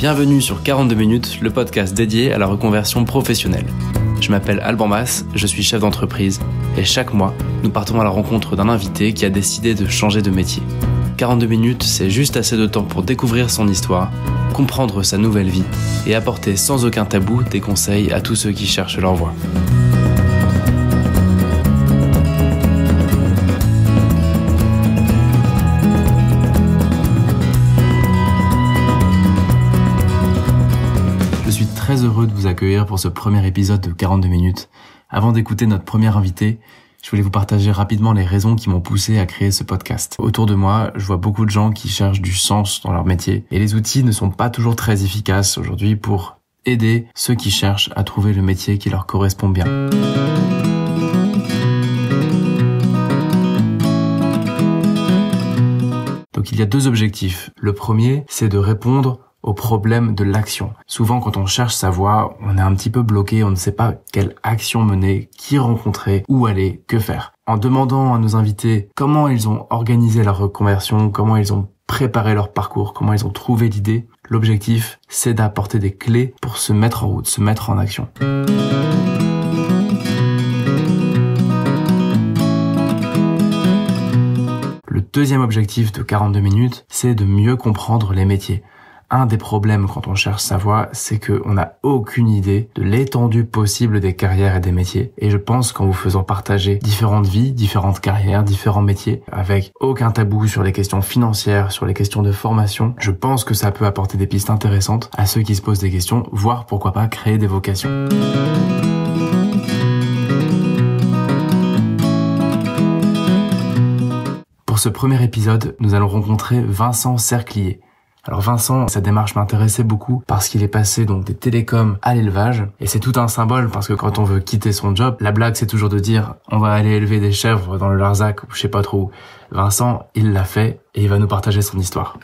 Bienvenue sur 42 minutes, le podcast dédié à la reconversion professionnelle. Je m'appelle Alban Mas, je suis chef d'entreprise et chaque mois, nous partons à la rencontre d'un invité qui a décidé de changer de métier. 42 minutes, c'est juste assez de temps pour découvrir son histoire, comprendre sa nouvelle vie et apporter sans aucun tabou des conseils à tous ceux qui cherchent leur voie. Je suis très heureux de vous accueillir pour ce premier épisode de 42 minutes. Avant d'écouter notre premier invité, je voulais vous partager rapidement les raisons qui m'ont poussé à créer ce podcast. Autour de moi, je vois beaucoup de gens qui cherchent du sens dans leur métier et les outils ne sont pas toujours très efficaces aujourd'hui pour aider ceux qui cherchent à trouver le métier qui leur correspond bien. Donc il y a deux objectifs. Le premier, c'est de répondre au problème de l'action. Souvent, quand on cherche sa voie, on est un petit peu bloqué, on ne sait pas quelle action mener, qui rencontrer, où aller, que faire. En demandant à nos invités comment ils ont organisé leur reconversion, comment ils ont préparé leur parcours, comment ils ont trouvé l'idée, l'objectif, c'est d'apporter des clés pour se mettre en route, se mettre en action. Le deuxième objectif de 42 minutes, c'est de mieux comprendre les métiers. Un des problèmes quand on cherche sa voie, c'est qu'on n'a aucune idée de l'étendue possible des carrières et des métiers. Et je pense qu'en vous faisant partager différentes vies, différentes carrières, différents métiers, avec aucun tabou sur les questions financières, sur les questions de formation, je pense que ça peut apporter des pistes intéressantes à ceux qui se posent des questions, voire pourquoi pas créer des vocations. Pour ce premier épisode, nous allons rencontrer Vincent Cerclier. Alors Vincent, sa démarche m'intéressait beaucoup parce qu'il est passé donc des télécoms à l'élevage et c'est tout un symbole parce que quand on veut quitter son job, la blague c'est toujours de dire on va aller élever des chèvres dans le Larzac ou je sais pas trop où. Vincent, il l'a fait et il va nous partager son histoire.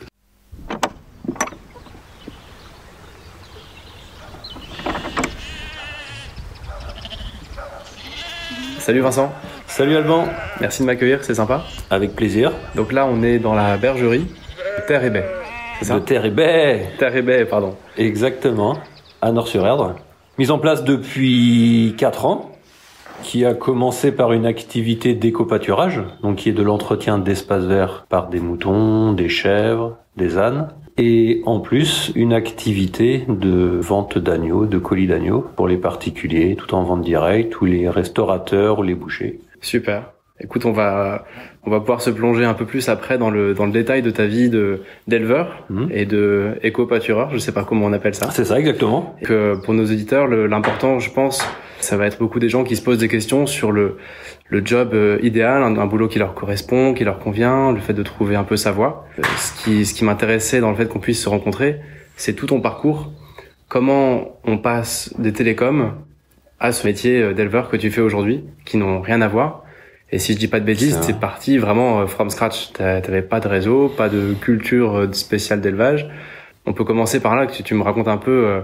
Salut Vincent. Salut Alban. Merci de m'accueillir, c'est sympa. Avec plaisir. Donc là on est dans la bergerie de Terre et Baie. De Terre et Baie. Terre et Baie, pardon. Exactement, à Nord-sur-Erdre. Mise en place depuis 4 ans, qui a commencé par une activité d'éco-pâturage, donc qui est de l'entretien d'espaces verts par des moutons, des chèvres, des ânes, et en plus une activité de vente d'agneaux, de colis d'agneaux pour les particuliers, tout en vente directe, ou les restaurateurs ou les bouchers. Super. Écoute, on va pouvoir se plonger un peu plus après dans le détail de ta vie d'éleveur et de éco-pâtureur, je sais pas comment on appelle ça. C'est ça, exactement. Et que pour nos auditeurs, l'important, je pense, ça va être beaucoup des gens qui se posent des questions sur le job idéal, un boulot qui leur correspond, qui leur convient, le fait de trouver un peu sa voie. Ce qui m'intéressait dans le fait qu'on puisse se rencontrer, c'est tout ton parcours. Comment on passe des télécoms à ce métier d'éleveur que tu fais aujourd'hui, qui n'ont rien à voir. Et si je dis pas de bêtises, c'est parti vraiment from scratch. T'avais pas de réseau, pas de culture spéciale d'élevage. On peut commencer par là, que tu me racontes un peu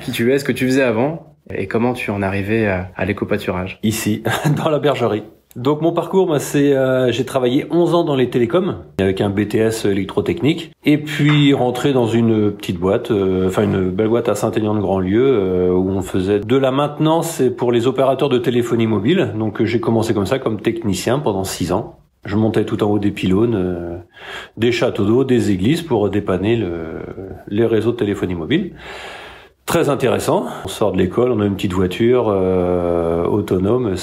qui tu es, ce que tu faisais avant et comment tu en es arrivé à l'éco-pâturage. Ici, dans la bergerie. Donc mon parcours, j'ai travaillé 11 ans dans les télécoms avec un BTS électrotechnique et puis rentré dans une petite boîte, une belle boîte à Saint-Aignan-de-Grandlieu où on faisait de la maintenance pour les opérateurs de téléphonie mobile. Donc j'ai commencé comme ça comme technicien pendant 6 ans. Je montais tout en haut des pylônes, des châteaux d'eau, des églises pour dépanner les réseaux de téléphonie mobile. Très intéressant. On sort de l'école, on a une petite voiture autonome,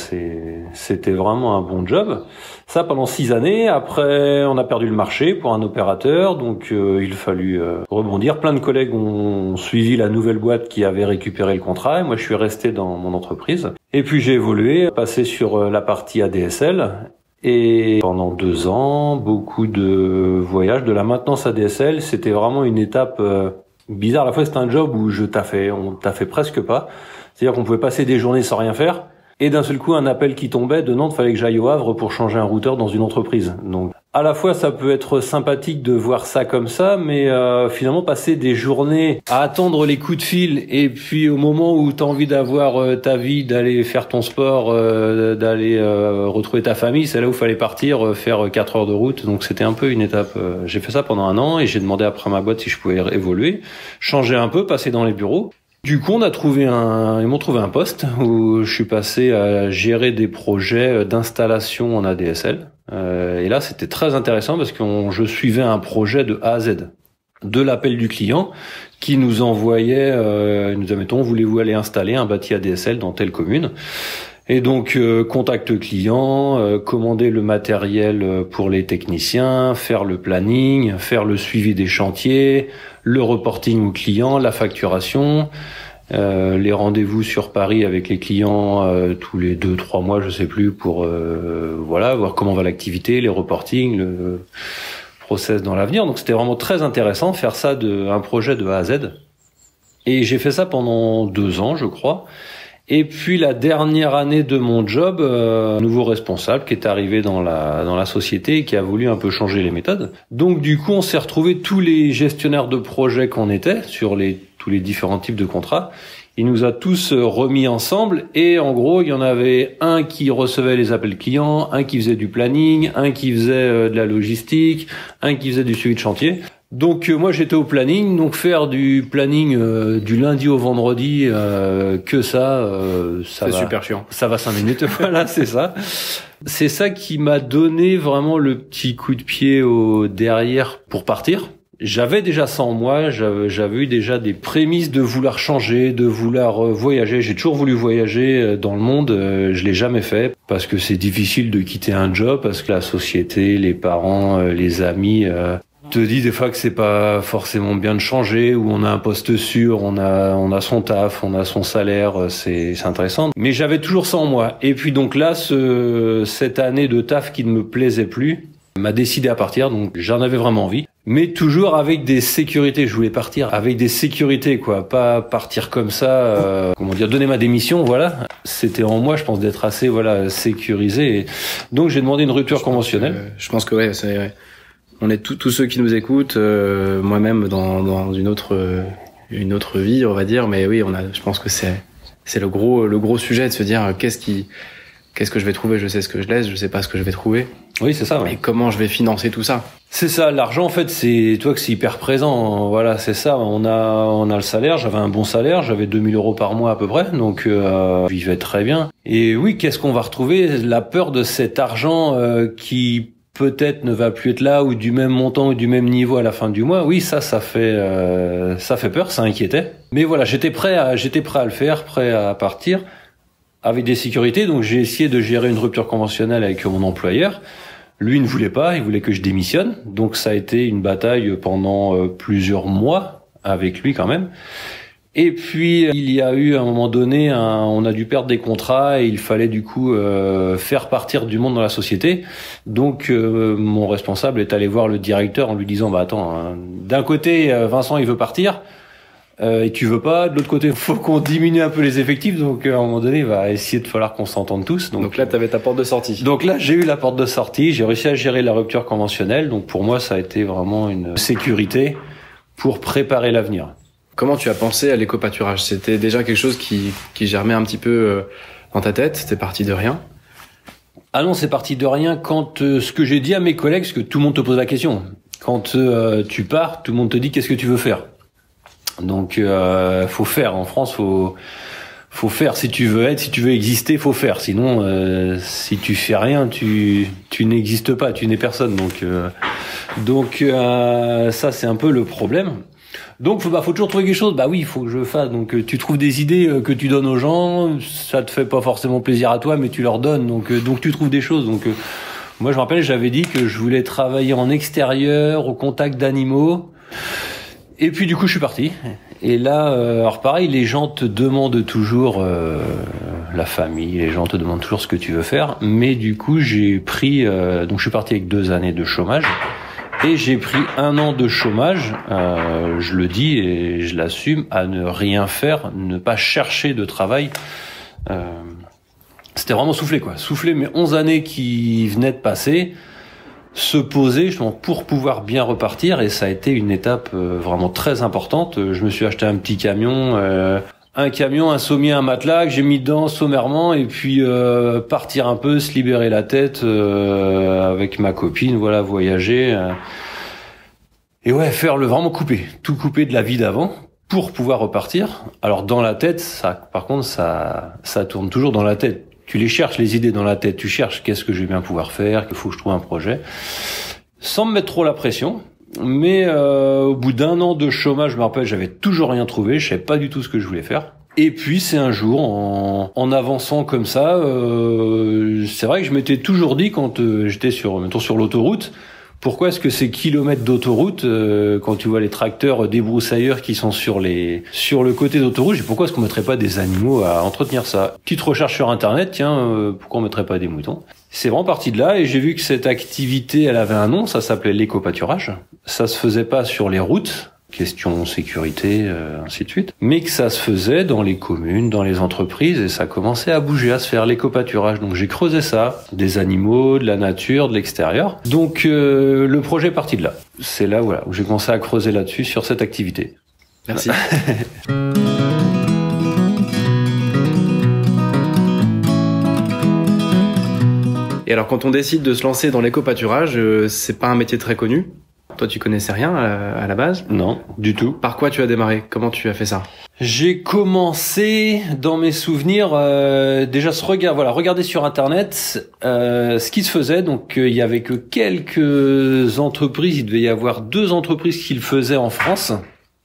c'était vraiment un bon job. Ça pendant 6 années. Après, on a perdu le marché pour un opérateur, donc il fallut rebondir. Plein de collègues ont suivi la nouvelle boîte qui avait récupéré le contrat. Et moi, je suis resté dans mon entreprise. Et puis j'ai évolué, passé sur la partie ADSL. Et pendant 2 ans, beaucoup de voyages, de la maintenance ADSL. C'était vraiment une étape bizarre. À la fois, c'était un job où on taffait presque pas. C'est-à-dire qu'on pouvait passer des journées sans rien faire. Et d'un seul coup, un appel qui tombait de Nantes, fallait que j'aille au Havre pour changer un routeur dans une entreprise. Donc, à la fois, ça peut être sympathique de voir ça comme ça, mais finalement, passer des journées à attendre les coups de fil, et puis au moment où tu as envie d'avoir ta vie, d'aller faire ton sport, d'aller retrouver ta famille, c'est là où il fallait partir, faire 4 heures de route. Donc, c'était un peu une étape. J'ai fait ça pendant 1 an, et j'ai demandé après à ma boîte si je pouvais évoluer, changer un peu, passer dans les bureaux. Du coup, ils m'ont trouvé un poste où je suis passé à gérer des projets d'installation en ADSL. Et là, c'était très intéressant parce que je suivais un projet de A à Z. De l'appel du client qui nous envoyait, nous disait, mettons, voulez-vous aller installer un bâti ADSL dans telle commune? Et donc, contact client, commander le matériel pour les techniciens, faire le planning, faire le suivi des chantiers, le reporting au client, la facturation, les rendez-vous sur Paris avec les clients tous les 2-3 mois, je sais plus, pour voir comment va l'activité, les reportings, le process dans l'avenir. Donc, c'était vraiment très intéressant, faire ça un projet de A à Z. Et j'ai fait ça pendant 2 ans, je crois. Et puis la dernière année de mon job, nouveau responsable qui est arrivé dans la société et qui a voulu un peu changer les méthodes. Donc du coup, on s'est retrouvés tous les gestionnaires de projets qu'on était sur tous les différents types de contrats. Il nous a tous remis ensemble et en gros, il y en avait un qui recevait les appels clients, un qui faisait du planning, un qui faisait de la logistique, un qui faisait du suivi de chantier. Donc moi j'étais au planning, donc faire du planning du lundi au vendredi, que ça c'est super chiant. Ça va 5 minutes, voilà, c'est ça. C'est ça qui m'a donné vraiment le petit coup de pied au derrière pour partir. J'avais déjà ça en moi, j'avais eu déjà des prémices de vouloir changer, de vouloir voyager. J'ai toujours voulu voyager dans le monde, je l'ai jamais fait parce que c'est difficile de quitter un job, parce que la société, les parents, les amis te dit des fois que c'est pas forcément bien de changer, où on a un poste sûr, on a son taf, on a son salaire, c'est intéressant. Mais j'avais toujours ça en moi. Et puis donc là, cette année de taf qui ne me plaisait plus m'a décidé à partir, donc j'en avais vraiment envie. Mais toujours avec des sécurités. Je voulais partir avec des sécurités, quoi. Pas partir comme ça, donner ma démission, voilà. C'était en moi, je pense, d'être assez, sécurisé. Et donc j'ai demandé une rupture conventionnelle. Je pense que ouais, c'est vrai. On est tous ceux qui nous écoutent, moi-même dans une autre vie, on va dire, mais oui, je pense que c'est le gros sujet de se dire qu'est-ce que je vais trouver, je sais ce que je laisse, je sais pas ce que je vais trouver. Oui, c'est ça. Ouais. Et comment je vais financer tout ça. C'est ça, l'argent en fait, c'est hyper présent. Voilà, c'est ça. On a le salaire, j'avais un bon salaire, j'avais 2000 € par mois à peu près, donc je vivais très bien. Et oui, qu'est-ce qu'on va retrouver? La peur de cet argent qui peut-être ne va plus être là, ou du même montant ou du même niveau à la fin du mois. Oui, ça fait peur, ça inquiétait. Mais voilà, j'étais prêt à le faire, prêt à partir avec des sécurités. Donc j'ai essayé de gérer une rupture conventionnelle avec mon employeur. Lui ne voulait pas, il voulait que je démissionne. Donc ça a été une bataille pendant plusieurs mois avec lui quand même. Et puis il y a eu à un moment donné, on a dû perdre des contrats et il fallait du coup faire partir du monde dans la société. Donc mon responsable est allé voir le directeur en lui disant attends, d'un côté Vincent il veut partir et tu veux pas, de l'autre côté faut qu'on diminue un peu les effectifs, donc à un moment donné il va essayer de falloir qu'on s'entende tous. Donc là t'avais ta porte de sortie. Donc là j'ai eu la porte de sortie, j'ai réussi à gérer la rupture conventionnelle. Donc pour moi ça a été vraiment une sécurité pour préparer l'avenir. Comment tu as pensé à l'éco-pâturage? C'était déjà quelque chose qui germait un petit peu dans ta tête? C'était parti de rien? Ah non, c'est parti de rien quand ce que j'ai dit à mes collègues, parce que tout le monde te pose la question. Quand tu pars, tout le monde te dit qu'est-ce que tu veux faire. Donc faut faire. En France, faut faire. Si tu veux exister, faut faire. Sinon, si tu fais rien, tu n'existes pas, tu n'es personne. Donc ça c'est un peu le problème. Donc faut toujours trouver quelque chose. Oui, il faut que je fasse. Donc tu trouves des idées que tu donnes aux gens, ça te fait pas forcément plaisir à toi, mais tu leur donnes. Donc tu trouves des choses. Donc moi je me rappelle, j'avais dit que je voulais travailler en extérieur, au contact d'animaux. Et puis du coup je suis parti. Et là, alors pareil, les gens te demandent toujours, la famille, les gens te demandent toujours ce que tu veux faire. Mais du coup j'ai pris, donc je suis parti avec 2 années de chômage. Et j'ai pris 1 an de chômage, je le dis et je l'assume, à ne rien faire, ne pas chercher de travail. c'était vraiment souffler, quoi. Souffler mes 11 années qui venaient de passer, se poser justement pour pouvoir bien repartir, et ça a été une étape vraiment très importante. Je me suis acheté un petit camion, un sommier, un matelas que j'ai mis dedans sommairement, et puis partir un peu, se libérer la tête avec ma copine, voilà, voyager et ouais, vraiment tout couper de la vie d'avant pour pouvoir repartir. Alors dans la tête, ça, par contre, ça tourne toujours dans la tête. Tu les cherches, les idées dans la tête. Tu cherches qu'est-ce que je vais bien pouvoir faire, qu'il faut que je trouve un projet, sans me mettre trop la pression. Mais au bout d'1 an de chômage, je me rappelle, j'avais toujours rien trouvé. Je savais pas du tout ce que je voulais faire. Et puis c'est un jour, en avançant comme ça, c'est vrai que je m'étais toujours dit quand j'étais sur l'autoroute. Pourquoi est-ce que ces kilomètres d'autoroute, quand tu vois les tracteurs débroussailleurs qui sont sur le côté d'autoroute, pourquoi est-ce qu'on mettrait pas des animaux à entretenir ça? Petite recherche sur internet, tiens, pourquoi on mettrait pas des moutons? C'est vraiment parti de là, et j'ai vu que cette activité, elle avait un nom, ça s'appelait l'éco-pâturage. Ça se faisait pas sur les routes, question sécurité, ainsi de suite, mais que ça se faisait dans les communes, dans les entreprises, et ça commençait à bouger, à se faire l'éco-pâturage. Donc j'ai creusé ça, des animaux, de la nature, de l'extérieur. Donc le projet est parti de là. C'est là, voilà, où j'ai commencé à creuser là-dessus, sur cette activité. Merci. Et alors, quand on décide de se lancer dans l'éco-pâturage, c'est pas un métier très connu. Toi, tu connaissais rien à la base? Non, du tout. Par quoi tu as démarré? Comment tu as fait ça? J'ai commencé, dans mes souvenirs, déjà regarder sur internet ce qui se faisait. Donc il y avait que quelques entreprises, il devait y avoir 2 entreprises qui le faisaient en France.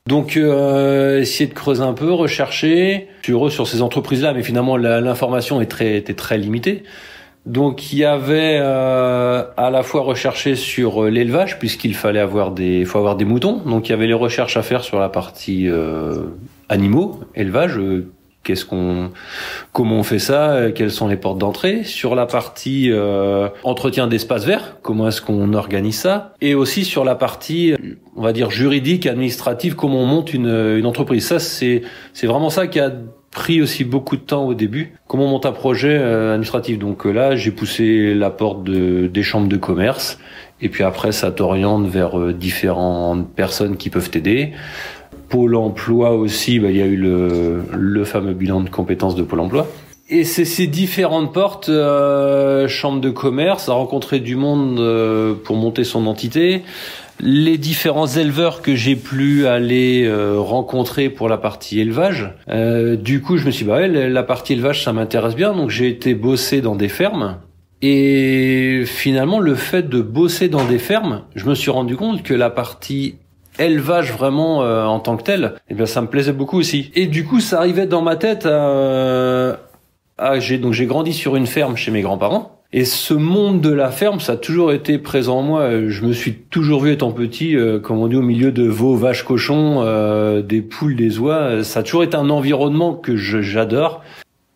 Donc essayer de creuser un peu, rechercher sur ces entreprises-là, mais finalement l'information était très limitée. Donc il y avait à la fois recherché sur l'élevage, puisqu'il fallait avoir des moutons. Donc il y avait les recherches à faire sur la partie animaux, élevage, comment on fait ça, quelles sont les portes d'entrée, sur la partie entretien d'espaces verts, comment est-ce qu'on organise ça, et aussi sur la partie, on va dire, juridique, administrative, comment on monte une entreprise. Ça, c'est vraiment ça qui a pris aussi beaucoup de temps au début. Comment on monte un projet administratif. Donc là, j'ai poussé la porte des chambres de commerce, et puis après, ça t'oriente vers différentes personnes qui peuvent t'aider. Pôle emploi aussi, il y a eu le fameux bilan de compétences de Pôle emploi. Et c'est ces différentes portes, chambre de commerce, à rencontrer du monde pour monter son entité. Les différents éleveurs que j'ai pu aller rencontrer pour la partie élevage. Du coup, je me suis dit, la partie élevage, ça m'intéresse bien. Donc, j'ai été bosser dans des fermes. Et finalement, le fait de bosser dans des fermes, je me suis rendu compte que la partie élevage vraiment en tant que tel, ça me plaisait beaucoup aussi. Et du coup, ça arrivait dans ma tête j'ai grandi sur une ferme chez mes grands-parents. Et ce monde de la ferme, ça a toujours été présent en moi. Je me suis toujours vu étant petit, comme on dit, au milieu de veaux, vaches, cochons, des poules, des oies. Ça a toujours été un environnement que j'adore,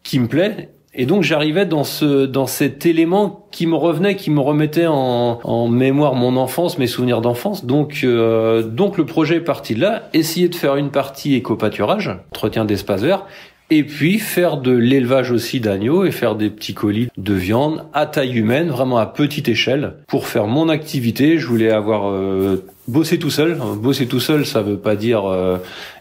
qui me plaît. Et donc j'arrivais dans cet élément qui me remettait en mémoire mon enfance, mes souvenirs d'enfance. Donc le projet est parti de là. Essayer de faire une partie éco-pâturage, entretien d'espaces verts. Et puis faire de l'élevage aussi d'agneaux et faire des petits colis de viande à taille humaine, vraiment à petite échelle. Pour faire mon activité, je voulais avoir bossé tout seul. Bosser tout seul, ça veut pas dire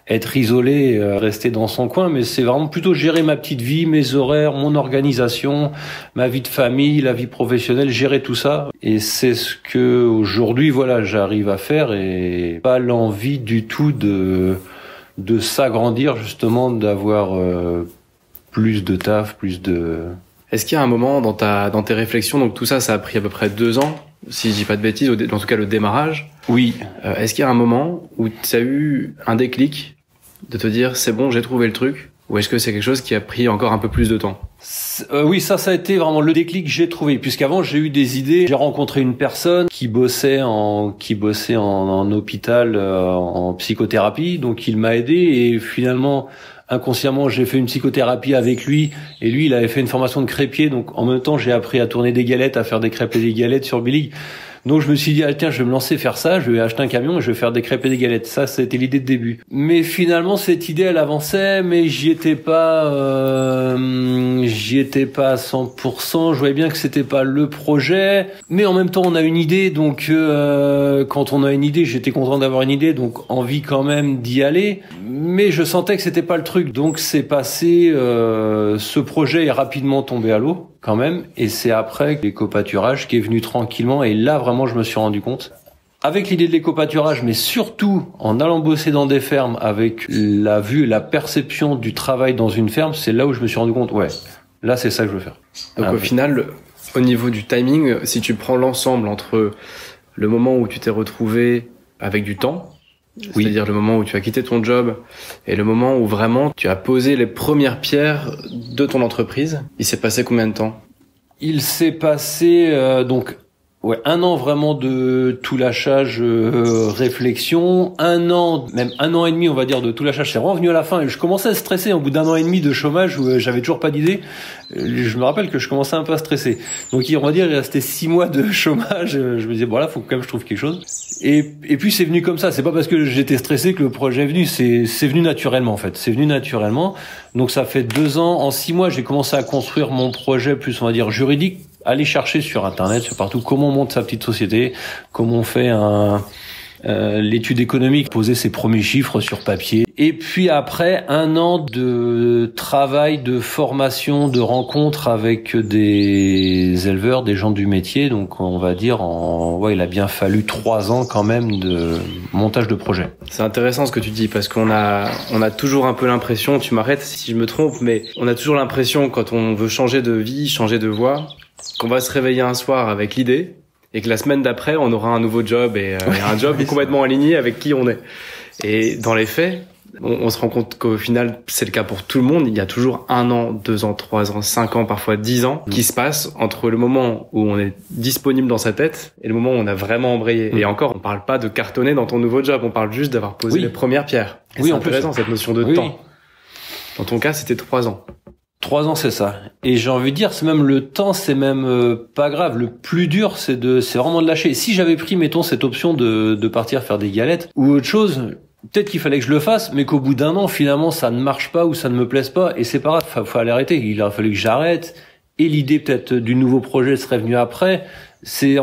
être isolé, rester dans son coin, mais c'est vraiment plutôt gérer ma petite vie, mes horaires, mon organisation, ma vie de famille, la vie professionnelle, gérer tout ça. Et c'est ce que aujourd'hui, j'arrive à faire, et pas l'envie du tout de s'agrandir, justement, d'avoir plus de taf, plus de... Est-ce qu'il y a un moment dans tes réflexions, donc tout ça a pris à peu près 2 ans, si je dis pas de bêtises, en tout cas le démarrage. Oui. Est-ce qu'il y a un moment où tu as eu un déclic de te dire c'est bon, j'ai trouvé le truc, ou est-ce que c'est quelque chose qui a pris encore un peu plus de temps? Oui, ça a été vraiment le déclic que j'ai trouvé, puisqu'avant j'ai eu des idées. J'ai rencontré une personne qui bossait en hôpital, en psychothérapie, donc il m'a aidé, et finalement, inconsciemment, j'ai fait une psychothérapie avec lui, et lui, il avait fait une formation de crêpier, donc en même temps, j'ai appris à tourner des galettes, à faire des crêpes et des galettes sur Billy. Donc je me suis dit, ah, tiens, je vais me lancer faire ça, je vais acheter un camion et je vais faire des crêpes et des galettes. Ça, c'était l'idée de début. Mais finalement, cette idée, elle avançait, mais j'y étais pas à 100%. Je voyais bien que c'était pas le projet. Mais en même temps, on a une idée, donc quand on a une idée, j'étais content d'avoir une idée, donc envie quand même d'y aller. Mais je sentais que c'était pas le truc, donc c'est passé. Ce projet est rapidement tombé à l'eau quand même, et c'est après l'éco-pâturage qui est venu tranquillement, et là vraiment je me suis rendu compte. Avec l'idée de l'éco-pâturage, mais surtout en allant bosser dans des fermes, avec la vue, la perception du travail dans une ferme, c'est là où je me suis rendu compte, ouais, là c'est ça que je veux faire. Donc au final, au niveau du timing, si tu prends l'ensemble entre le moment où tu t'es retrouvé avec du temps, oui, c'est-à-dire le moment où tu as quitté ton job et le moment où vraiment tu as posé les premières pierres de ton entreprise, il s'est passé combien de temps? Il s'est passé un an vraiment de tout lâchage, réflexion, un an, même un an et demi on va dire de tout lâchage. C'est revenu à la fin et je commençais à stresser au bout d'un an et demi de chômage où j'avais toujours pas d'idée. Je me rappelle que je commençais un peu à stresser. Donc on va dire il restait 6 mois de chômage. Je me disais bon là faut quand même que je trouve quelque chose. Et puis c'est venu comme ça. C'est pas parce que j'étais stressé que le projet est venu. C'est venu naturellement en fait. C'est venu naturellement. Donc ça fait 2 ans. En 6 mois j'ai commencé à construire mon projet plus on va dire juridique. Aller chercher sur internet, sur partout, comment on monte sa petite société, comment on fait l'étude économique, poser ses premiers chiffres sur papier. Et puis après, 1 an de travail, de formation, de rencontres avec des éleveurs, des gens du métier. Donc on va dire, il a bien fallu 3 ans quand même de montage de projet. C'est intéressant ce que tu dis parce qu'on a toujours un peu l'impression, tu m'arrêtes si je me trompe, mais on a toujours l'impression quand on veut changer de vie, changer de voie, qu'on va se réveiller un soir avec l'idée et que la semaine d'après, on aura un nouveau job et un job complètement aligné avec qui on est. Et dans les faits, on se rend compte qu'au final, c'est le cas pour tout le monde. Il y a toujours 1 an, 2 ans, 3 ans, 5 ans, parfois 10 ans qui se passent entre le moment où on est disponible dans sa tête et le moment où on a vraiment embrayé. Et encore, on parle pas de cartonner dans ton nouveau job, on parle juste d'avoir posé les premières pierres. Et c'est intéressant cette notion de temps. Dans ton cas, c'était 3 ans. 3 ans, c'est ça. Et j'ai envie de dire, c'est même le temps, c'est même pas grave. Le plus dur, c'est vraiment de lâcher. Si j'avais pris, mettons, cette option de partir faire des galettes ou autre chose, peut-être qu'il fallait que je le fasse, mais qu'au bout d'1 an, finalement, ça ne marche pas ou ça ne me plaise pas. Et c'est pas grave, fallait arrêter. Il a fallu que j'arrête. Et l'idée peut-être du nouveau projet serait venue après. C'est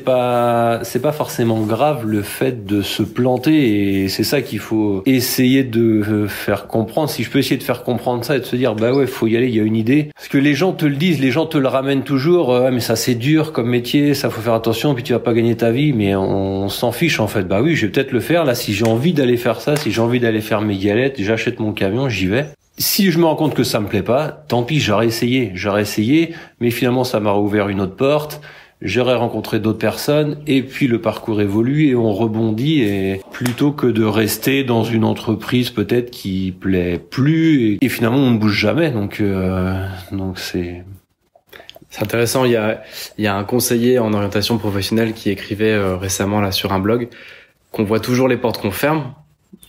pas forcément grave le fait de se planter et c'est ça qu'il faut essayer de faire comprendre. Si je peux essayer de faire comprendre ça et de se dire bah ouais, faut y aller, il y a une idée. Parce que les gens te le disent, les gens te le ramènent toujours, mais ça c'est dur comme métier, ça faut faire attention puis tu vas pas gagner ta vie, mais on s'en fiche en fait. Bah oui, je vais peut-être le faire là si j'ai envie d'aller faire ça, si j'ai envie d'aller faire mes galettes, j'achète mon camion, j'y vais. Si je me rends compte que ça me plaît pas, tant pis, j'aurais essayé, mais finalement ça m'a ouvert une autre porte. J'aurais rencontré d'autres personnes et puis le parcours évolue et on rebondit et plutôt que de rester dans une entreprise peut-être qui plaît plus et finalement on ne bouge jamais donc c'est intéressant. Il y a un conseiller en orientation professionnelle qui écrivait récemment là sur un blog qu'on voit toujours les portes qu'on ferme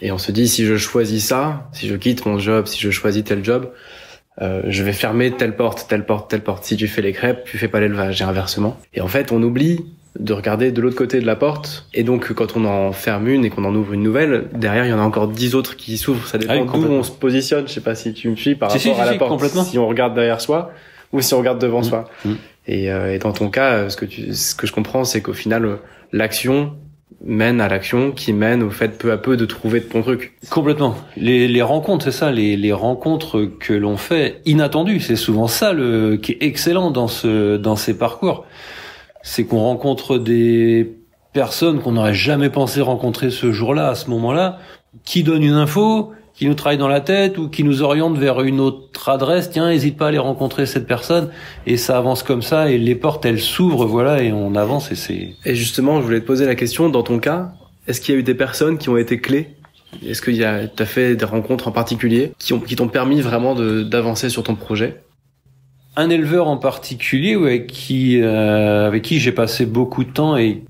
et on se dit si je choisis ça, si je quitte mon job, si je choisis tel job, je vais fermer telle porte. Si tu fais les crêpes, tu fais pas l'élevage et inversement. Et en fait, on oublie de regarder de l'autre côté de la porte. Et donc, quand on en ferme une et qu'on en ouvre une nouvelle, derrière, il y en a encore 10 autres qui s'ouvrent. Ça dépend d'où on se positionne. Je sais pas si tu me suis par rapport à la porte. Si on regarde derrière soi ou si on regarde devant soi. Et dans ton cas, ce que je comprends, c'est qu'au final, l'action mène à l'action qui mène au fait peu à peu de trouver ton truc. Complètement. Les rencontres, c'est ça, les rencontres que l'on fait inattendues, c'est souvent ça qui est excellent dans ces parcours. C'est qu'on rencontre des personnes qu'on n'aurait jamais pensé rencontrer ce jour-là, à ce moment-là, qui donnent une info, qui nous travaillent dans la tête ou qui nous orientent vers une autre adresse. Tiens, hésite pas à aller rencontrer cette personne. Et ça avance comme ça et les portes, elles s'ouvrent, voilà, et on avance et c'est... Et justement, je voulais te poser la question, dans ton cas, est-ce qu'il y a eu des personnes qui ont été clés? Est-ce que t'as fait des rencontres en particulier qui t'ont permis vraiment d'avancer sur ton projet? Un éleveur en particulier, avec qui j'ai passé beaucoup de temps et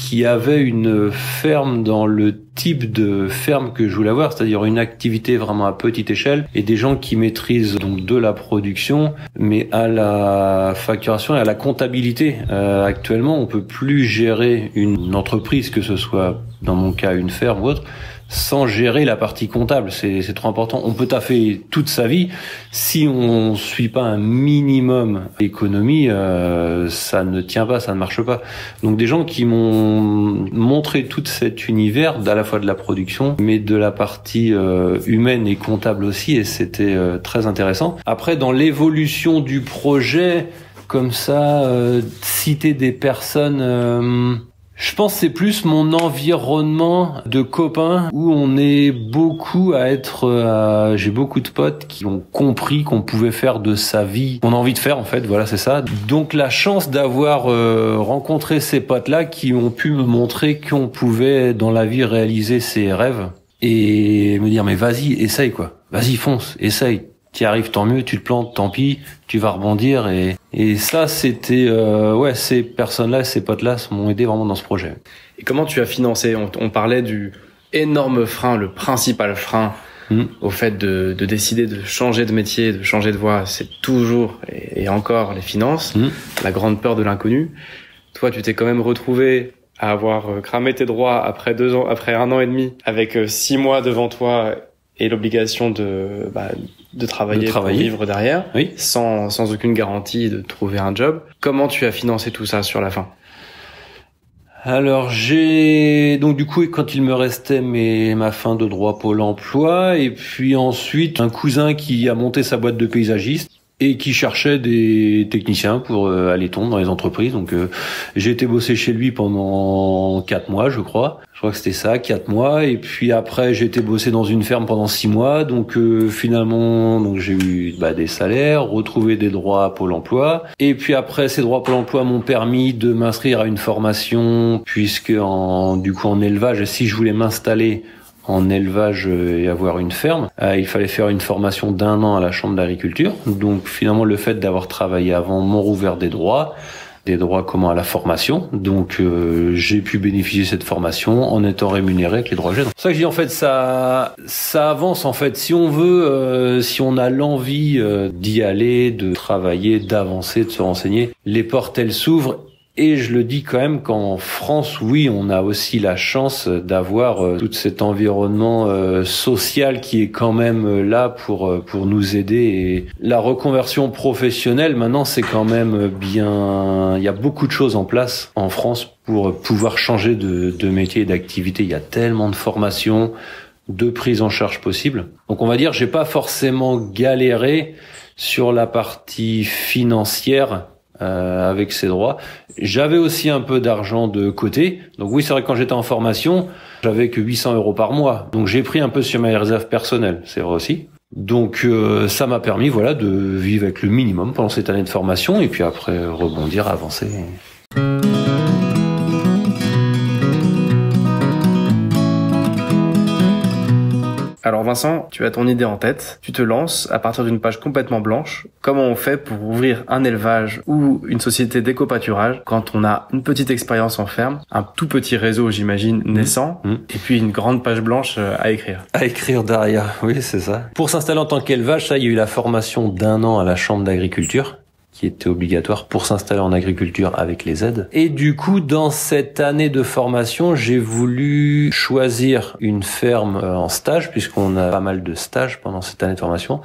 qui avaient une ferme dans le type de ferme que je voulais avoir, c'est-à-dire une activité vraiment à petite échelle, et des gens qui maîtrisent donc de la production, mais à la facturation et à la comptabilité. Actuellement, on peut plus gérer une entreprise, que ce soit dans mon cas une ferme ou autre, sans gérer la partie comptable. C'est trop important. On peut taffer toute sa vie. Si on suit pas un minimum économie, ça ne tient pas, ça ne marche pas. Donc des gens qui m'ont montré tout cet univers, à la fois de la production, mais de la partie humaine et comptable aussi, et c'était très intéressant. Après, dans l'évolution du projet, comme ça, citer des personnes... je pense que c'est plus mon environnement de copains où on est beaucoup à être... j'ai beaucoup de potes qui ont compris qu'on pouvait faire de sa vie qu'on a envie de faire, en fait, voilà, c'est ça. Donc la chance d'avoir rencontré ces potes-là qui ont pu me montrer qu'on pouvait dans la vie réaliser ses rêves et me dire mais vas-y, essaye quoi. Vas-y, fonce, essaye. T'y arrives, tant mieux, tu te plantes, tant pis, tu vas rebondir et ça c'était ces personnes-là, ces potes-là m'ont aidé vraiment dans ce projet. Et comment tu as financé? On parlait du énorme frein, le principal frein au fait de décider de changer de métier, de changer de voie, c'est toujours et encore les finances, la grande peur de l'inconnu. Toi, tu t'es quand même retrouvé à avoir cramé tes droits après 2 ans, après 1 an et demi, avec 6 mois devant toi et l'obligation de travailler pour vivre derrière, oui, sans aucune garantie de trouver un job. Comment tu as financé tout ça sur la fin? Alors donc du coup, quand il me restait ma fin de droit Pôle emploi, et puis ensuite un cousin qui a monté sa boîte de paysagiste et qui cherchait des techniciens pour aller tondre dans les entreprises. Donc j'ai été bosser chez lui pendant 4 mois, je crois. Je crois que c'était ça, 4 mois. Et puis après, j'ai été bosser dans une ferme pendant 6 mois. Donc finalement, donc j'ai eu des salaires, retrouvé des droits à Pôle emploi. Et puis après, ces droits à Pôle emploi m'ont permis de m'inscrire à une formation, puisque en élevage, si je voulais m'installer en élevage et avoir une ferme, il fallait faire une formation d'1 an à la Chambre d'agriculture. Donc finalement, le fait d'avoir travaillé avant m'ont rouvert des droits comment à la formation. Donc j'ai pu bénéficier de cette formation en étant rémunéré avec les droits que j'ai. C'est pour ça que je dis en fait ça avance en fait. Si on veut, si on a l'envie d'y aller, de travailler, d'avancer, de se renseigner, les portes elles s'ouvrent. Et je le dis quand même qu'en France, oui, on a aussi la chance d'avoir tout cet environnement social qui est quand même là pour nous aider. Et la reconversion professionnelle, maintenant, c'est quand même bien... Il y a beaucoup de choses en place en France pour pouvoir changer de métier et d'activité. Il y a tellement de formations, de prise en charge possible. Donc on va dire, j'ai pas forcément galéré sur la partie financière avec ces droits. J'avais aussi un peu d'argent de côté. Donc oui, c'est vrai que quand j'étais en formation, j'avais que 800 € par mois. Donc j'ai pris un peu sur mes réserves personnelles, c'est vrai aussi. Donc ça m'a permis de vivre avec le minimum pendant cette année de formation et puis après rebondir, avancer. Alors Vincent, tu as ton idée en tête, tu te lances à partir d'une page complètement blanche. Comment on fait pour ouvrir un élevage ou une société d'éco-pâturage quand on a une petite expérience en ferme, un tout petit réseau, j'imagine, naissant, et puis une grande page blanche à écrire? À écrire derrière, oui, c'est ça. Pour s'installer en tant qu'élevage, il y a eu la formation d'1 an à la Chambre d'agriculture, qui était obligatoire pour s'installer en agriculture avec les aides. Et du coup, dans cette année de formation, j'ai voulu choisir une ferme en stage, puisqu'on a pas mal de stages pendant cette année de formation.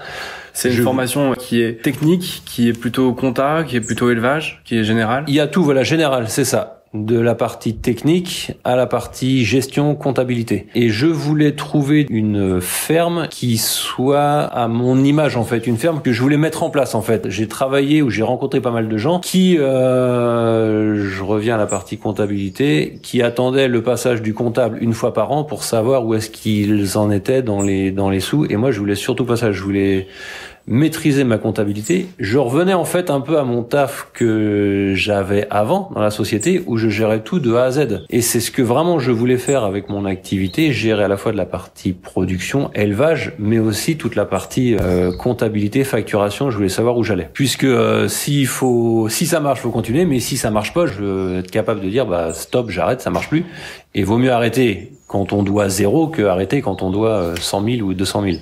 C'est une formation qui est technique, qui est plutôt compta, qui est plutôt élevage, qui est générale? Il y a tout, général, c'est ça. De la partie technique à la partie gestion, comptabilité. Et je voulais trouver une ferme qui soit à mon image, en fait. Une ferme que je voulais mettre en place, en fait. J'ai travaillé ou j'ai rencontré pas mal de gens qui, je reviens à la partie comptabilité, qui attendaient le passage du comptable une fois par an pour savoir où est-ce qu'ils en étaient dans les sous. Et moi, je voulais surtout pas ça. Je voulais maîtriser ma comptabilité, je revenais en fait un peu à mon taf que j'avais avant dans la société où je gérais tout de A à Z. Et c'est ce que vraiment je voulais faire avec mon activité, gérer à la fois de la partie production, élevage, mais aussi toute la partie comptabilité, facturation. Je voulais savoir où j'allais. Puisque si ça marche, faut continuer, mais si ça marche pas, je veux être capable de dire bah stop, j'arrête, ça marche plus. Et vaut mieux arrêter quand on doit 0 que arrêter quand on doit 100 000 ou 200 000.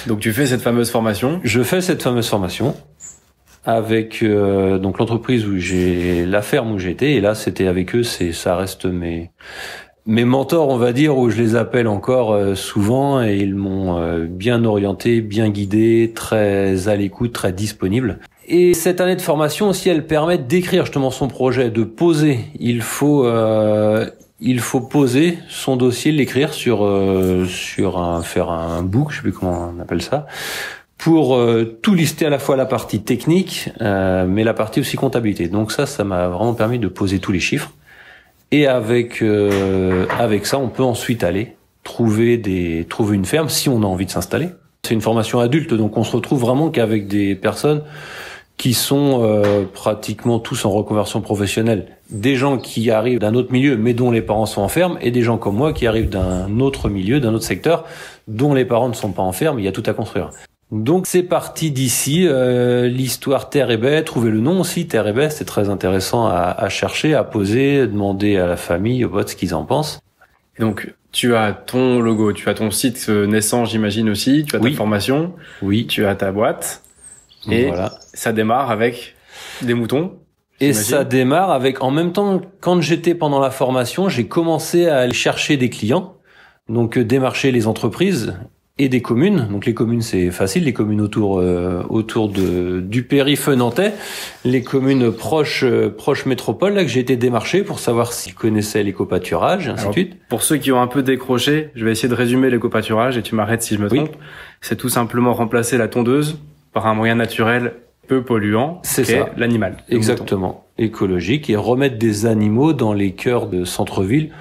Donc tu fais cette fameuse formation. Je fais cette fameuse formation avec donc l'entreprise où la ferme où j'étais, et là c'était avec eux, ça reste mes mentors, on va dire, où je les appelle encore souvent, et ils m'ont bien orienté, bien guidé, très à l'écoute, très disponible. Et cette année de formation aussi, elle permet d'écrire justement son projet, de poser. Il faut poser son dossier, l'écrire faire un book, je sais plus comment on appelle ça, pour tout lister, à la fois la partie technique, mais la partie aussi comptabilité. Donc ça m'a vraiment permis de poser tous les chiffres. Et avec ça, on peut ensuite aller trouver une ferme si on a envie de s'installer. C'est une formation adulte, donc on se retrouve vraiment qu'avec des personnes qui sont pratiquement tous en reconversion professionnelle. Des gens qui arrivent d'un autre milieu, mais dont les parents sont en ferme, et des gens comme moi qui arrivent d'un autre milieu, d'un autre secteur, dont les parents ne sont pas en ferme. Il y a tout à construire. Donc c'est parti d'ici, l'histoire Terre et Baie, trouver le nom aussi, Terre et Baie, c'est très intéressant à chercher, à poser, demander à la famille, aux potes ce qu'ils en pensent. Et donc tu as ton logo, tu as ton site naissant, j'imagine aussi, tu as ta formation, tu as ta boîte, et voilà. Ça démarre avec des moutons. Et ça démarre avec, en même temps, quand j'étais pendant la formation, j'ai commencé à aller chercher des clients, donc démarcher les entreprises et des communes. Donc les communes, c'est facile, les communes autour du périph' nantais, les communes proches métropole, là que j'ai été démarché pour savoir s'ils connaissaient l'éco-pâturage, et ainsi de suite. Pour ceux qui ont un peu décroché, je vais essayer de résumer l'éco-pâturage et tu m'arrêtes si je me trompe. Oui. C'est tout simplement remplacer la tondeuse par un moyen naturel peu polluant, c'est ça, l'animal. Exactement, écologique, et remettre des animaux dans les cœurs de centre-ville,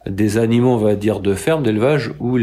des animaux, on va dire, de ferme, d'élevage, où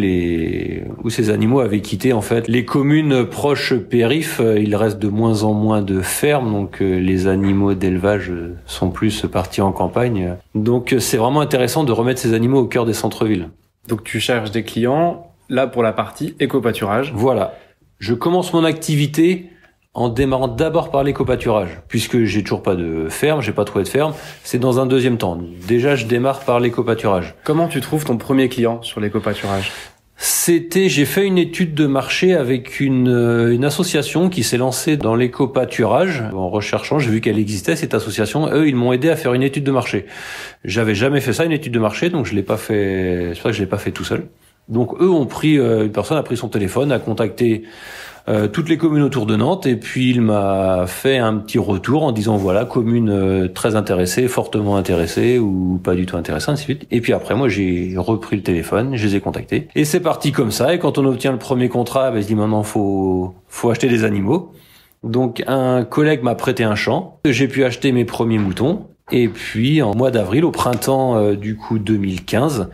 ces animaux avaient quitté, en fait, les communes proches périph', il reste de moins en moins de fermes, donc les animaux d'élevage sont plus partis en campagne. Donc c'est vraiment intéressant de remettre ces animaux au cœur des centres-villes. Donc tu cherches des clients, là pour la partie éco-pâturage. Voilà. Je commence mon activité en démarrant d'abord par l'éco-pâturage, puisque j'ai toujours pas de ferme, j'ai pas trouvé de ferme, c'est dans un deuxième temps. Déjà, je démarre par l'éco-pâturage. Comment tu trouves ton premier client sur l'éco-pâturage ? J'ai fait une étude de marché avec une association qui s'est lancée dans l'éco-pâturage. En recherchant, j'ai vu qu'elle existait, cette association. Eux, ils m'ont aidé à faire une étude de marché. J'avais jamais fait ça, une étude de marché, donc je l'ai pas fait, c'est pour ça que je l'ai pas fait tout seul. Donc eux ont pris, une personne a pris son téléphone, a contacté toutes les communes autour de Nantes, et puis il m'a fait un petit retour en disant voilà, commune très intéressée, fortement intéressée ou pas du tout intéressée, ainsi de suite. Et puis après, moi j'ai repris le téléphone, je les ai contactés, et c'est parti comme ça. Et quand on obtient le premier contrat, ben, je dis maintenant faut acheter des animaux. Donc un collègue m'a prêté un champ, j'ai pu acheter mes premiers moutons, et puis en mois d'avril, au printemps du coup 2015,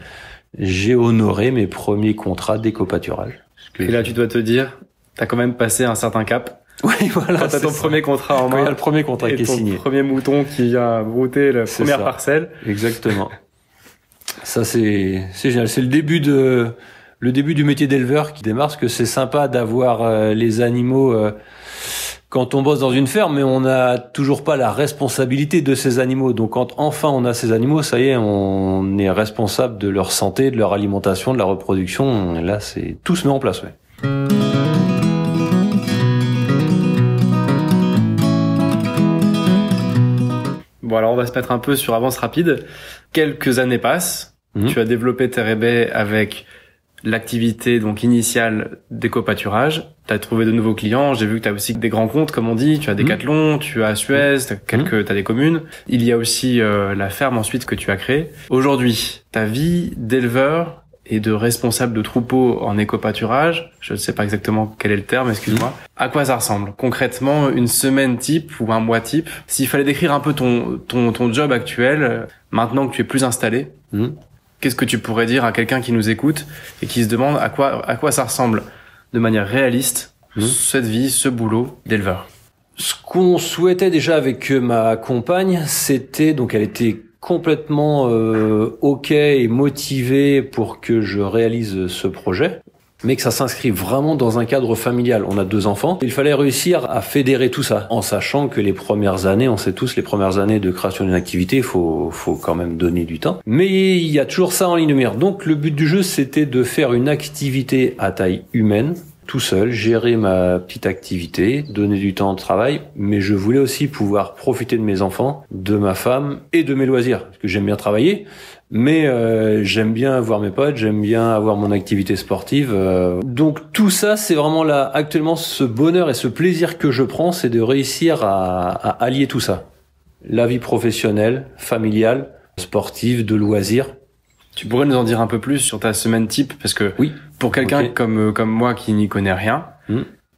j'ai honoré mes premiers contrats d'éco-pâturage. Et là, tu dois te dire, t'as quand même passé un certain cap. Oui, voilà. Quand t'as ton premier contrat en main. Quand il y a le premier contrat qui est signé. Et ton premier mouton qui vient brouter la première parcelle. Exactement. Ça, c'est génial. C'est le début du métier d'éleveur qui démarre, parce que c'est sympa d'avoir les animaux quand on bosse dans une ferme, mais on n'a toujours pas la responsabilité de ces animaux. Donc quand enfin on a ces animaux, ça y est, on est responsable de leur santé, de leur alimentation, de la reproduction. Et là, tout se met en place, ouais. Bon, alors on va se mettre un peu sur avance rapide. Quelques années passent. Tu as développé Terre et Baie avec l'activité donc initiale d'éco-pâturage. Tu as trouvé de nouveaux clients. J'ai vu que tu as aussi des grands comptes, comme on dit. Tu as Decathlon, tu as Suez, t'as des communes. Il y a aussi la ferme ensuite que tu as créée. Aujourd'hui, ta vie d'éleveur et de responsable de troupeau en éco-pâturage, je ne sais pas exactement quel est le terme, excuse-moi. À quoi ça ressemble concrètement, une semaine type ou un mois type? S'il fallait décrire un peu ton job actuel, maintenant que tu es plus installé, qu'est-ce que tu pourrais dire à quelqu'un qui nous écoute et qui se demande à quoi ça ressemble de manière réaliste cette vie, ce boulot d'éleveur? Ce qu'on souhaitait déjà avec ma compagne, c'était, donc elle était complètement OK et motivée pour que je réalise ce projet, mais que ça s'inscrive vraiment dans un cadre familial. On a 2 enfants. Il fallait réussir à fédérer tout ça, en sachant que les premières années, on sait tous, les premières années de création d'une activité, faut quand même donner du temps. Mais il y a toujours ça en ligne de mire. Donc le but du jeu, c'était de faire une activité à taille humaine, tout seul, gérer ma petite activité, donner du temps de travail, mais je voulais aussi pouvoir profiter de mes enfants, de ma femme et de mes loisirs, parce que j'aime bien travailler, mais j'aime bien voir mes potes, j'aime bien avoir mon activité sportive. Donc tout ça, c'est vraiment là, actuellement, ce bonheur et ce plaisir que je prends, c'est de réussir à allier tout ça. La vie professionnelle, familiale, sportive, de loisirs. Tu pourrais nous en dire un peu plus sur ta semaine type, parce que oui. Pour quelqu'un comme moi qui n'y connaît rien,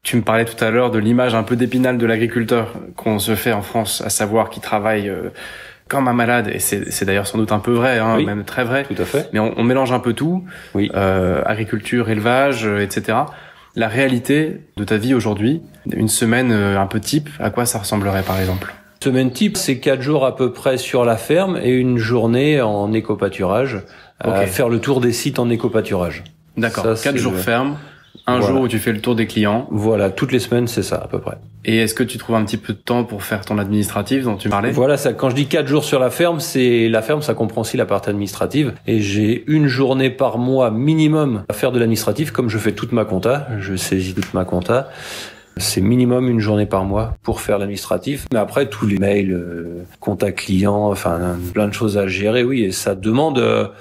tu me parlais tout à l'heure de l'image un peu d'Épinal de l'agriculteur qu'on se fait en France, à savoir qu'il travaille comme un malade, et c'est d'ailleurs sans doute un peu vrai, hein, oui, même très vrai. Tout à fait. Mais on mélange un peu tout, oui. Agriculture, élevage, etc. La réalité de ta vie aujourd'hui, une semaine un peu type, à quoi ça ressemblerait par exemple? Semaine type, c'est 4 jours à peu près sur la ferme et une journée en éco-pâturage, à faire le tour des sites en éco-pâturage. D'accord, 4 jours ferme, un jour où tu fais le tour des clients. Voilà, toutes les semaines, c'est ça à peu près. Et est-ce que tu trouves un petit peu de temps pour faire ton administratif dont tu parlais? Voilà, ça, quand je dis 4 jours sur la ferme, ça comprend aussi la partie administrative. Et j'ai une journée par mois minimum à faire de l'administratif, comme je fais toute ma compta, je saisis toute ma compta. C'est minimum une journée par mois pour faire l'administratif. Mais après, tous les mails, contact client, enfin, plein de choses à gérer, oui, et ça demande...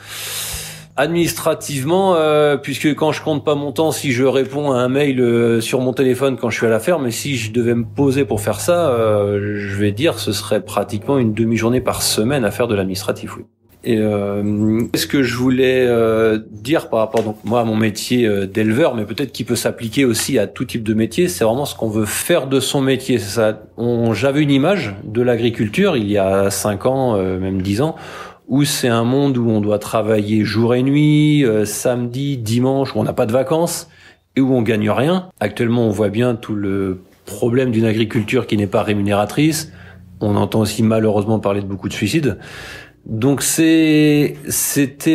administrativement, puisque quand je compte pas mon temps, si je réponds à un mail sur mon téléphone quand je suis à la ferme, et si je devais me poser pour faire ça, je vais dire ce serait pratiquement une demi-journée par semaine à faire de l'administratif, oui. Et ce que je voulais dire par rapport donc moi à mon métier d'éleveur, mais peut-être qu'il peut s'appliquer aussi à tout type de métier, c'est vraiment ce qu'on veut faire de son métier. C'est ça. J'avais une image de l'agriculture il y a 5 ans, même 10 ans, où c'est un monde où on doit travailler jour et nuit, samedi, dimanche, où on n'a pas de vacances et où on gagne rien. Actuellement, on voit bien tout le problème d'une agriculture qui n'est pas rémunératrice. On entend aussi malheureusement parler de beaucoup de suicides. Donc c'était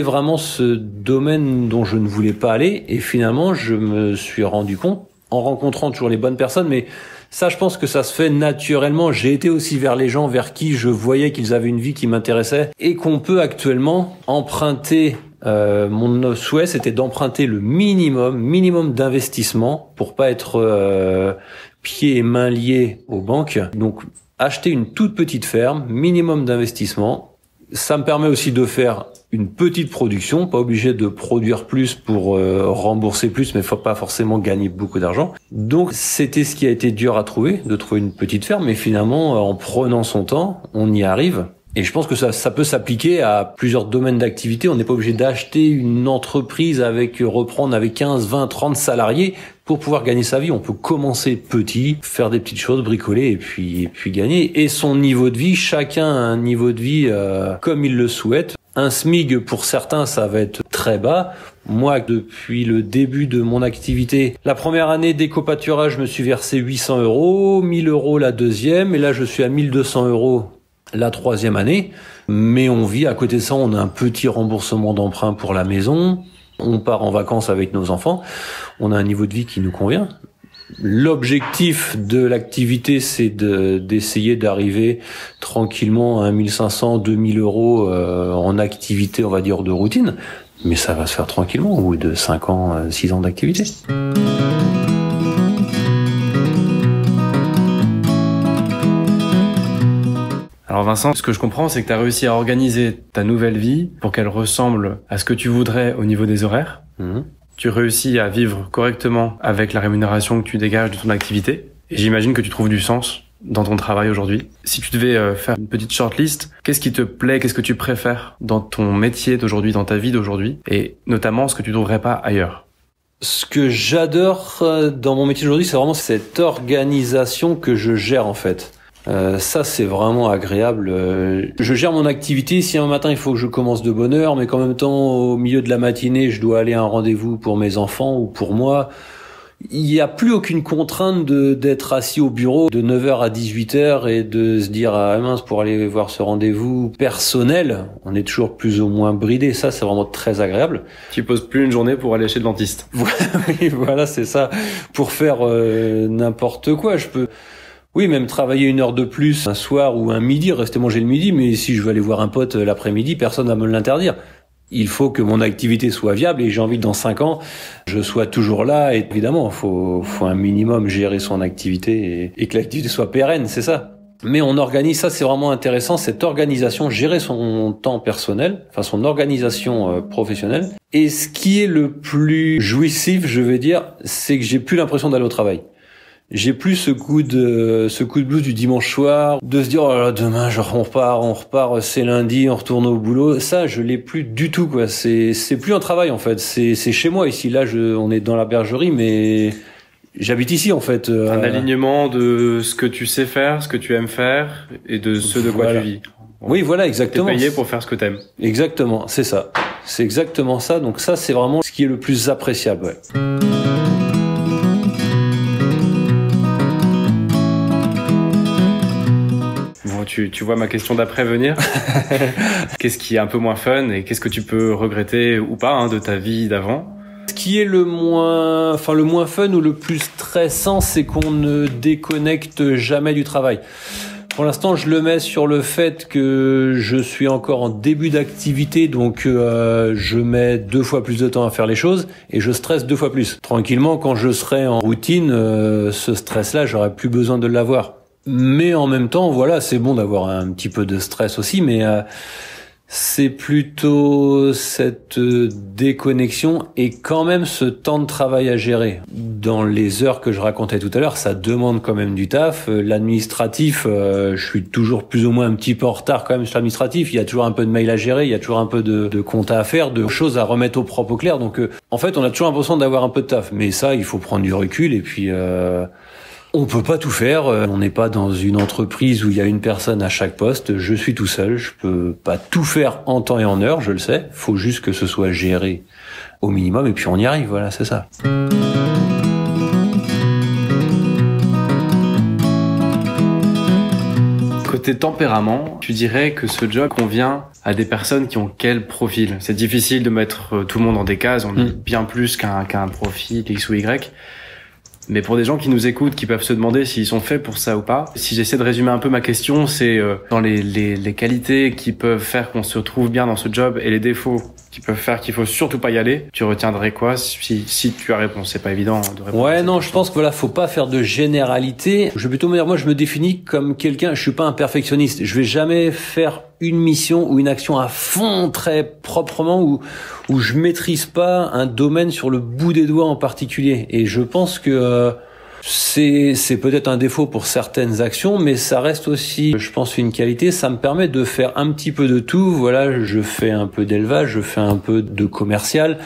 vraiment ce domaine dont je ne voulais pas aller. Et finalement, je me suis rendu compte, en rencontrant toujours les bonnes personnes, mais ça, je pense que ça se fait naturellement. J'ai été aussi vers les gens vers qui je voyais qu'ils avaient une vie qui m'intéressait et qu'on peut actuellement emprunter. Mon souhait, c'était d'emprunter le minimum d'investissement pour pas être pieds et mains liés aux banques. Donc, acheter une toute petite ferme, minimum d'investissement. Ça me permet aussi de faire une petite production, pas obligé de produire plus pour rembourser plus, mais faut pas forcément gagner beaucoup d'argent. Donc c'était ce qui a été dur à trouver, de trouver une petite ferme, mais finalement en prenant son temps, on y arrive. Et je pense que ça peut s'appliquer à plusieurs domaines d'activité. On n'est pas obligé d'acheter une entreprise reprendre avec 15, 20, 30 salariés pour pouvoir gagner sa vie. On peut commencer petit, faire des petites choses, bricoler et puis gagner. Et son niveau de vie, chacun a un niveau de vie comme il le souhaite. Un SMIC pour certains, ça va être très bas. Moi, depuis le début de mon activité, la première année d'éco-pâturage, je me suis versé 800 €, 1000 € la deuxième, et là je suis à 1200 € la troisième année. Mais on vit, à côté de ça, on a un petit remboursement d'emprunt pour la maison, on part en vacances avec nos enfants, on a un niveau de vie qui nous convient. L'objectif de l'activité, c'est d'essayer d'arriver tranquillement à 1500, 2000 € en activité, on va dire, de routine. Mais ça va se faire tranquillement au bout de 5 ans, 6 ans d'activité. Alors Vincent, ce que je comprends, c'est que tu as réussi à organiser ta nouvelle vie pour qu'elle ressemble à ce que tu voudrais au niveau des horaires. Tu réussis à vivre correctement avec la rémunération que tu dégages de ton activité. Et j'imagine que tu trouves du sens dans ton travail aujourd'hui. Si tu devais faire une petite shortlist, qu'est-ce qui te plaît, qu'est-ce que tu préfères dans ton métier d'aujourd'hui, dans ta vie d'aujourd'hui, et notamment ce que tu trouverais pas ailleurs? Ce que j'adore dans mon métier d'aujourd'hui, c'est vraiment cette organisation que je gère en fait. Ça, c'est vraiment agréable. Je gère mon activité. Si un matin, il faut que je commence de bonne heure, mais qu'en même temps, au milieu de la matinée, je dois aller à un rendez-vous pour mes enfants ou pour moi, Il n'y a plus aucune contrainte d'être assis au bureau de 9h à 18h et de se dire ah mince pour aller voir ce rendez-vous personnel. On est toujours plus ou moins bridé. Ça, c'est vraiment très agréable. Tu poses plus une journée pour aller chez le dentiste. Oui, voilà, c'est ça. Pour faire n'importe quoi, je peux... Oui, même travailler 1 heure de plus un soir ou un midi, rester manger le midi, mais si je veux aller voir un pote l'après-midi, personne va me l'interdire. Il faut que mon activité soit viable et j'ai envie que dans 5 ans, je sois toujours là. Et évidemment, faut un minimum gérer son activité et que l'activité soit pérenne, c'est ça. Mais on organise, ça c'est vraiment intéressant, cette organisation, gérer son temps personnel, enfin son organisation professionnelle. Et ce qui est le plus jouissif, je vais dire, c'est que j'ai plus l'impression d'aller au travail. J'ai plus ce coup de blues du dimanche soir, de se dire oh là là, demain genre on repart, c'est lundi, on retourne au boulot. Ça, je l'ai plus du tout quoi. C'est plus un travail en fait. C'est chez moi ici. Là, on est dans la bergerie, mais j'habite ici en fait. Un alignement de ce que tu sais faire, ce que tu aimes faire, et de ce de quoi tu vis. Oui, voilà, exactement. T'es payé pour faire ce que t'aimes. Exactement, c'est ça. C'est exactement ça. Donc ça, c'est vraiment ce qui est le plus appréciable. Ouais. Tu vois ma question d'après venir. Qu'est-ce qui est un peu moins fun et qu'est-ce que tu peux regretter ou pas de ta vie d'avant? Ce qui est le moins fun ou le plus stressant, c'est qu'on ne déconnecte jamais du travail. Pour l'instant, je le mets sur le fait que je suis encore en début d'activité, donc je mets 2 fois plus de temps à faire les choses et je stresse 2 fois plus. Tranquillement, quand je serai en routine, ce stress-là, j'aurai plus besoin de l'avoir. Mais en même temps, voilà, c'est bon d'avoir un petit peu de stress aussi, mais c'est plutôt cette déconnexion et quand même ce temps de travail à gérer. Dans les heures que je racontais tout à l'heure, ça demande quand même du taf. L'administratif, je suis toujours plus ou moins un petit peu en retard quand même sur l'administratif. Il y a toujours un peu de mail à gérer, il y a toujours un peu de compta à faire, de choses à remettre au propre au clair. Donc en fait, on a toujours l'impression d'avoir un peu de taf. Mais ça, il faut prendre du recul et puis... On peut pas tout faire, on n'est pas dans une entreprise où il y a une personne à chaque poste, je suis tout seul, je peux pas tout faire en temps et en heure, je le sais, faut juste que ce soit géré au minimum et puis on y arrive, voilà, c'est ça. Côté tempérament, tu dirais que ce job convient à des personnes qui ont quel profil? C'est difficile de mettre tout le monde dans des cases, on est bien plus qu'un profil X ou Y. Mais pour des gens qui nous écoutent, qui peuvent se demander s'ils sont faits pour ça ou pas, si j'essaie de résumer un peu ma question, c'est dans les qualités qui peuvent faire qu'on se trouve bien dans ce job et les défauts qui peuvent faire qu'il faut surtout pas y aller, tu retiendrais quoi si tu as réponse? C'est pas évident de répondre. Ouais, non, je pense que voilà, faut pas faire de généralité. Je vais plutôt me dire, moi, je me définis comme quelqu'un, je suis pas un perfectionniste. Je vais jamais faire une mission ou une action à fond, très proprement, où je maîtrise pas un domaine sur le bout des doigts en particulier. Et je pense que c'est peut-être un défaut pour certaines actions, mais ça reste aussi, je pense, une qualité. Ça me permet de faire un petit peu de tout. Voilà, je fais un peu d'élevage, je fais un peu de commercial,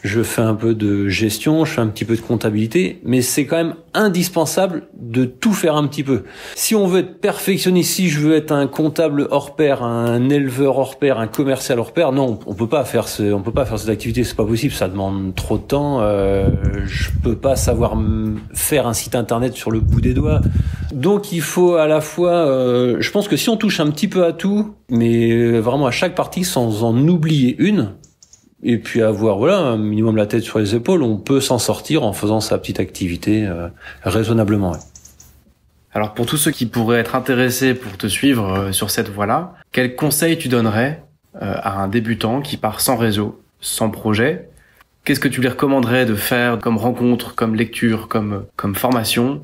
je fais un peu de gestion, je fais un petit peu de comptabilité, mais c'est quand même indispensable de tout faire un petit peu. Si on veut être perfectionniste, si je veux être un comptable hors pair, un éleveur hors pair, un commercial hors pair, non, on peut pas faire cette activité, c'est pas possible, ça demande trop de temps. Je peux pas savoir faire un site internet sur le bout des doigts. Donc il faut à la fois, je pense que si on touche un petit peu à tout, mais vraiment à chaque partie sans en oublier une, et puis avoir voilà un minimum la tête sur les épaules, on peut s'en sortir en faisant sa petite activité raisonnablement. Ouais. Alors pour tous ceux qui pourraient être intéressés pour te suivre sur cette voie-là, quels conseils tu donnerais à un débutant qui part sans réseau, sans projet? Qu'est-ce que tu lui recommanderais de faire comme rencontre, comme lecture, comme formation?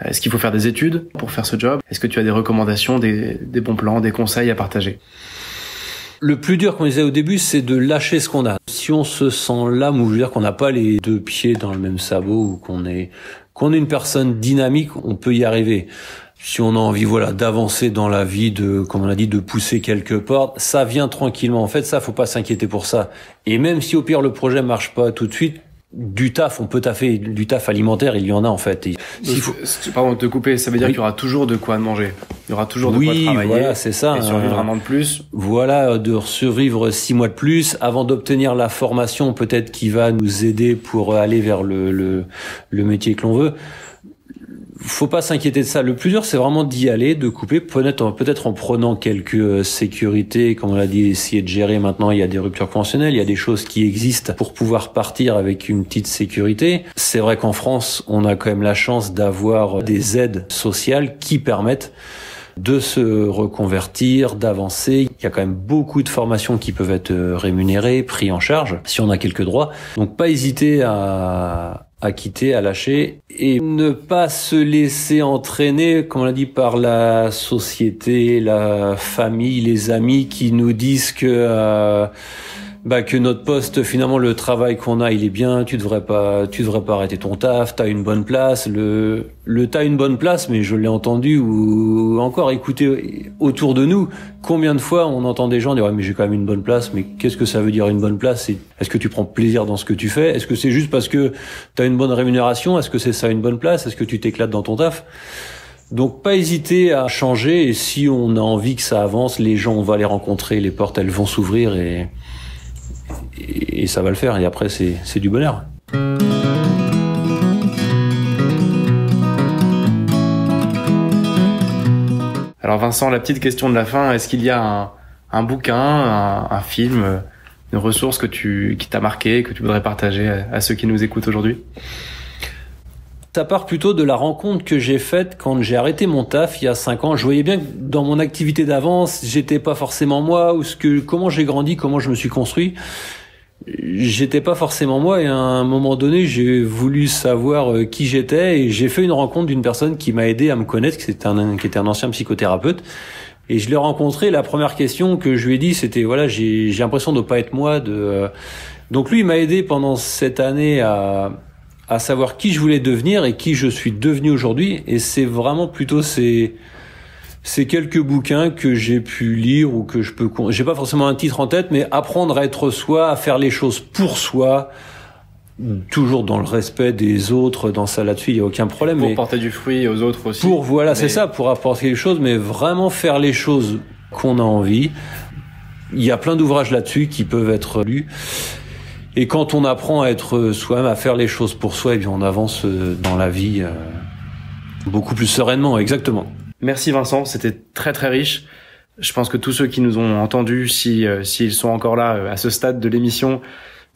Est-ce qu'il faut faire des études pour faire ce job? Est-ce que tu as des recommandations, des bons plans, des conseils à partager? Le plus dur, comme on disait au début, c'est de lâcher ce qu'on a. Si on se sent l'âme, ou je veux dire qu'on n'a pas les 2 pieds dans le même sabot, ou qu'on est une personne dynamique, on peut y arriver. Si on a envie, voilà, d'avancer dans la vie, comme on a dit, de pousser quelques portes, ça vient tranquillement. En fait, ça, faut pas s'inquiéter pour ça. Et même si au pire le projet marche pas tout de suite, du taf, on peut taffer, du taf alimentaire, il y en a en fait. Et pardon de te couper, ça veut dire qu'il y aura toujours de quoi manger. Il y aura toujours de quoi travailler. Voilà, c'est ça. Et survivre un an de plus. Voilà, de survivre 6 mois de plus avant d'obtenir la formation peut-être qui va nous aider pour aller vers le métier que l'on veut. Faut pas s'inquiéter de ça. Le plus dur, c'est vraiment d'y aller, de couper, peut-être en prenant quelques sécurités, comme on l'a dit, essayer de gérer. Maintenant, il y a des ruptures conventionnelles, il y a des choses qui existent pour pouvoir partir avec une petite sécurité. C'est vrai qu'en France, on a quand même la chance d'avoir des aides sociales qui permettent de se reconvertir, d'avancer. Il y a quand même beaucoup de formations qui peuvent être rémunérées, prises en charge, si on a quelques droits. Donc, pas hésiter à quitter, à lâcher et ne pas se laisser entraîner, comme on l'a dit, par la société, la famille, les amis qui nous disent que notre poste, finalement, le travail qu'on a, il est bien, tu devrais pas arrêter ton taf, t'as une bonne place, t'as une bonne place, mais je l'ai entendu ou encore écouté autour de nous. Combien de fois on entend des gens dire, ouais, mais j'ai quand même une bonne place, mais qu'est-ce que ça veut dire une bonne place? Est-ce que tu prends plaisir dans ce que tu fais? Est-ce que c'est juste parce que t'as une bonne rémunération? Est-ce que c'est ça une bonne place? Est-ce que tu t'éclates dans ton taf? Donc, pas hésiter à changer, et si on a envie que ça avance, les gens, on va les rencontrer, les portes, elles vont s'ouvrir et ça va le faire. Et après, c'est du bonheur. Alors Vincent, la petite question de la fin, est-ce qu'il y a un bouquin, un film, une ressource qui t'a marqué, que tu voudrais partager à ceux qui nous écoutent aujourd'hui? Ça part plutôt de la rencontre que j'ai faite quand j'ai arrêté mon taf il y a 5 ans. Je voyais bien que dans mon activité d'avance, j'étais pas forcément moi, comment j'ai grandi, comment je me suis construit. J'étais pas forcément moi, et à un moment donné, j'ai voulu savoir qui j'étais, et j'ai fait une rencontre d'une personne qui m'a aidé à me connaître, qui était un ancien psychothérapeute. Et je l'ai rencontré, la première question que je lui ai dit, c'était voilà, j'ai l'impression de pas être moi, donc lui, il m'a aidé pendant cette année à savoir qui je voulais devenir et qui je suis devenu aujourd'hui. Et c'est vraiment plutôt ces quelques bouquins que j'ai pu lire ou que j'ai pas forcément un titre en tête, mais apprendre à être soi, à faire les choses pour soi, toujours dans le respect des autres, dans ça là-dessus, il y a aucun problème. Pour porter du fruit aux autres aussi. C'est ça, pour apporter quelque chose, mais vraiment faire les choses qu'on a envie. Il y a plein d'ouvrages là-dessus qui peuvent être lus. Et quand on apprend à être soi-même, à faire les choses pour soi, et bien on avance dans la vie beaucoup plus sereinement, exactement. Merci Vincent, c'était très très riche. Je pense que tous ceux qui nous ont entendus, s'ils sont encore là à ce stade de l'émission,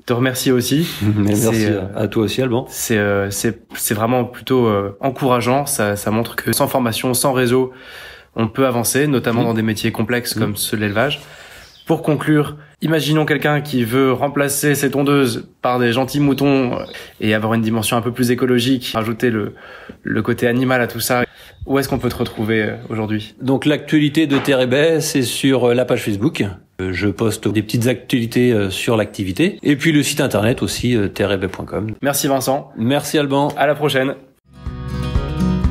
te remercient aussi. Merci à toi aussi, Alban. C'est vraiment plutôt encourageant. Ça montre que sans formation, sans réseau, on peut avancer, notamment dans des métiers complexes comme ceux de l'élevage. Pour conclure, imaginons quelqu'un qui veut remplacer ses tondeuses par des gentils moutons et avoir une dimension un peu plus écologique, rajouter le côté animal à tout ça. Où est-ce qu'on peut te retrouver aujourd'hui? Donc l'actualité de Terre et Baie, c'est sur la page Facebook. Je poste des petites actualités sur l'activité. Et puis le site internet aussi, terreetbaie.com. Merci Vincent. Merci Alban. À la prochaine.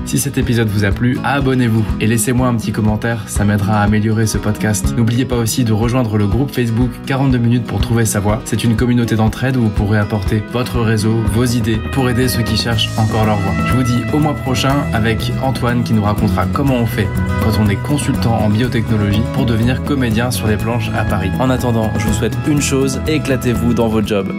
Si cet épisode vous a plu, abonnez-vous et laissez-moi un petit commentaire, ça m'aidera à améliorer ce podcast. N'oubliez pas aussi de rejoindre le groupe Facebook 42 minutes pour trouver sa voie. C'est une communauté d'entraide où vous pourrez apporter votre réseau, vos idées pour aider ceux qui cherchent encore leur voie. Je vous dis au mois prochain avec Antoine qui nous racontera comment on fait quand on est consultant en biotechnologie pour devenir comédien sur les planches à Paris. En attendant, je vous souhaite une chose, éclatez-vous dans votre job.